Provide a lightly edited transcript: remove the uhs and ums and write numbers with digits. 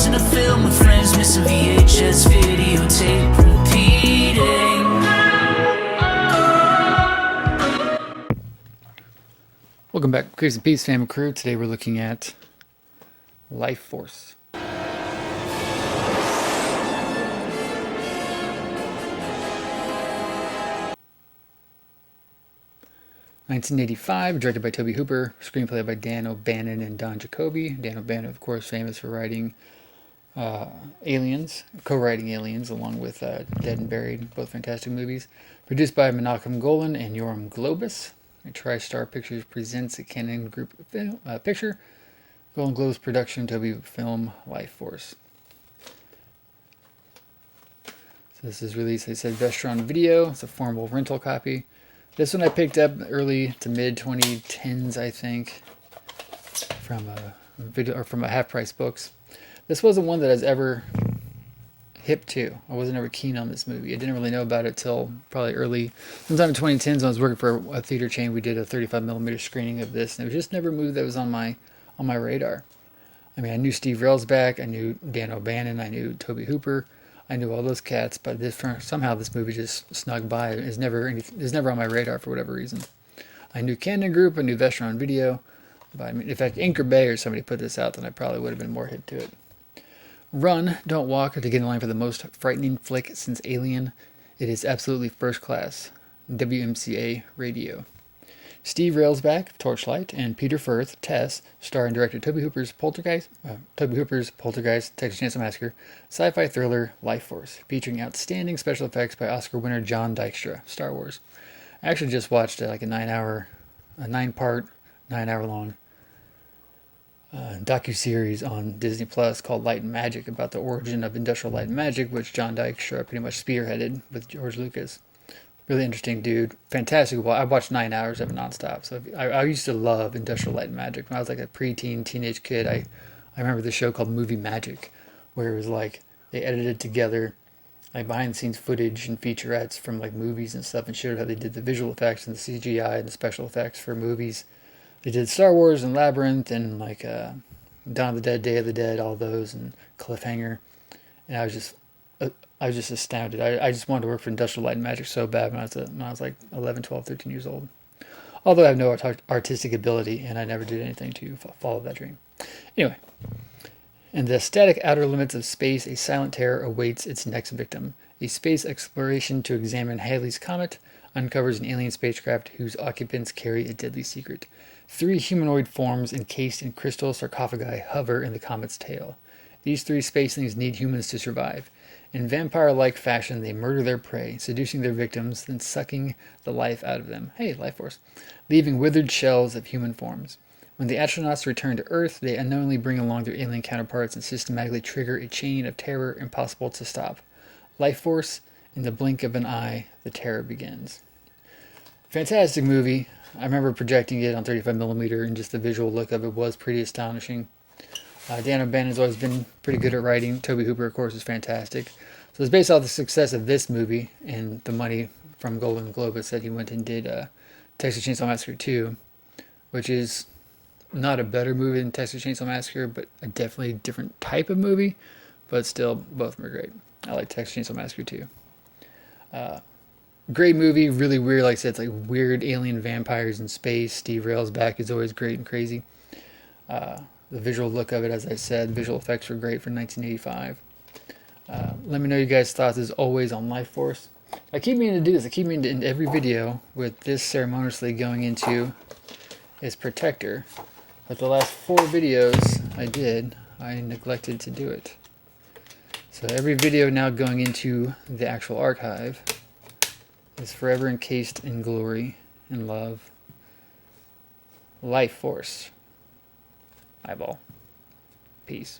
Watching a film with friends, missing VHS videotape repeating. Welcome back, Grace and Peace fam crew. Today we're looking at Lifeforce. 1985, directed by Tobe Hooper, screenplay by Dan O'Bannon and Don Jacoby. Dan O'Bannon, of course, famous for writing Aliens, co-writing Aliens, along with Dead and Buried, both fantastic movies. Produced by Menachem Golan and Yoram Globus. TriStar Pictures presents a Canon Group picture. Golden Globes production, Tobe film, Lifeforce. So this is released, they said, Vestron Video. It's a formal rental copy. This one I picked up early to mid 2010s, I think, from a video or from a Half Price Books. This wasn't one that I was ever hip to. I wasn't ever keen on this movie. I didn't really know about it till probably sometime in 2010s when I was working for a theater chain. We did a 35mm screening of this, and it was just never a movie that was on my radar. I mean, I knew Steve Railsback, I knew Dan O'Bannon, I knew Tobe Hooper. I knew all those cats, but somehow this movie just snuck by. It was never on my radar for whatever reason. I knew Canon Group, I knew Vestron Video, but I mean, if Anchor Bay or somebody put this out, then I probably would have been more hip to it. Run, Don't Walk to get in line for the most frightening flick since Alien. It is absolutely first class. WMCA Radio. Steve Railsback, Torchlight, and Peter Firth, Tess, star and director Tobe Hooper's Poltergeist, Texas Chainsaw Massacre, sci-fi thriller Lifeforce, featuring outstanding special effects by Oscar winner John Dykstra, Star Wars. I actually just watched like a 9-part, 9-hour-long docu-series on Disney Plus called Light and Magic about the origin of industrial light and magic, which John Dykstra pretty much spearheaded with George Lucas. Really interesting dude. Fantastic. Well, I watched 9 hours of it nonstop. So I used to love Industrial Light and Magic. When I was like a preteen, teenage kid, I remember the show called Movie Magic, where it was like they edited together like behind the scenes footage and featurettes from like movies and stuff and showed how they did the visual effects and the CGI and the special effects for movies. They did Star Wars and Labyrinth and like Dawn of the Dead, Day of the Dead, all those, and Cliffhanger. And I was just astounded. I just wanted to work for Industrial Light and Magic so bad when I was like 11, 12, 13 years old. Although I have no artistic ability, and I never did anything to follow that dream. Anyway, in the static outer limits of space, a silent terror awaits its next victim. A space exploration to examine Halley's Comet uncovers an alien spacecraft whose occupants carry a deadly secret. 3 humanoid forms encased in crystal sarcophagi hover in the comet's tail. These 3 spacelings need humans to survive. In vampire-like fashion, they murder their prey, seducing their victims, then sucking the life out of them. Hey, Lifeforce. Leaving withered shells of human forms. When the astronauts return to Earth, they unknowingly bring along their alien counterparts and systematically trigger a chain of terror impossible to stop. Lifeforce, in the blink of an eye, the terror begins. Fantastic movie. I remember projecting it on 35mm, and just the visual look of it was pretty astonishing. Dan O'Bannon's always been pretty good at writing. Tobe Hooper, of course, is fantastic. So it's based off the success of this movie and the money from Golden Globus that he went and did Texas Chainsaw Massacre 2, which is not a better movie than Texas Chainsaw Massacre, but a definitely different type of movie, but still, both of them are great. I like Texas Chainsaw Massacre 2. Great movie, really weird. Like I said, it's like weird alien vampires in space. Steve Railsback is always great and crazy. The visual look of it, as I said, visual effects were great for 1985. Let me know you guys' thoughts, as always, on Lifeforce. I keep meaning to do this. I keep meaning to end every video with this ceremoniously going into its protector. But the last 4 videos I neglected to do it. So every video now going into the actual archive is forever encased in glory and love. Lifeforce. Eyeball. Peace.